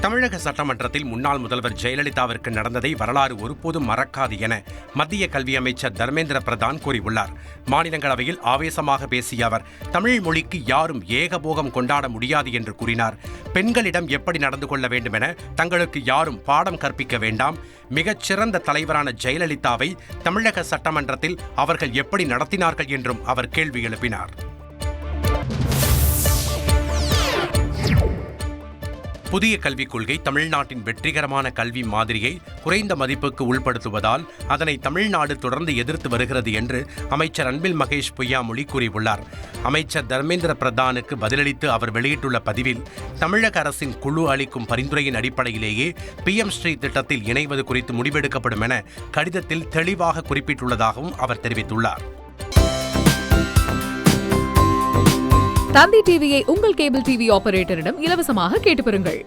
தமிழக சட்டமன்றத்தில் முன்னாள் முதல்வர் ஜெயலலிதாவிற்கு நடந்ததை வரலாறு ஒருபோதும் மறக்காது என மத்திய கல்வி அமைச்சர் தர்மேந்திர பிரதான் கூறியுள்ளார். மாநிலங்களவையில் ஆவேசமாக பேசிய அவர், தமிழ் மொழிக்கு யாரும் ஏகபோகம் கொண்டாட முடியாது என்று கூறினார். பெண்களிடம் எப்படி நடந்து கொள்ள வேண்டும் என தங்களுக்கு யாரும் பாடம் கற்பிக்க வேண்டாம். மிகச்சிறந்த தலைவரான ஜெயலலிதாவை தமிழக சட்டமன்றத்தில் அவர்கள் எப்படி நடத்தினார்கள் என்றும் அவர் கேள்வி எழுப்பினார். புதிய கல்விக் கொள்கை தமிழ்நாட்டின் வெற்றிகரமான கல்வி மாதிரியை குறைந்த மதிப்புக்கு உள்படுத்துவதால் அதனை தமிழ்நாடு தொடர்ந்து எதிர்த்து வருகிறது என்று அமைச்சர் அன்பில் மகேஷ் பொய்யாமொழி கூறியுள்ளார். அமைச்சர் தர்மேந்திர பிரதானுக்கு பதிலளித்து அவர் வெளியிட்டுள்ள பதிவில், தமிழக அரசின் குழு அளிக்கும் பரிந்துரையின் அடிப்படையிலேயே PM ஸ்ரீ திட்டத்தில் இணைவது குறித்து முடிவெடுக்கப்படும் என கடிதத்தில் தெளிவாக குறிப்பிட்டுள்ளதாகவும் அவர் தெரிவித்துள்ளார். தந்தி டிவியை உங்கள் கேபிள் டிவி ஆபரேட்டரிடம் இலவசமாக கேட்டு பெறுங்கள்.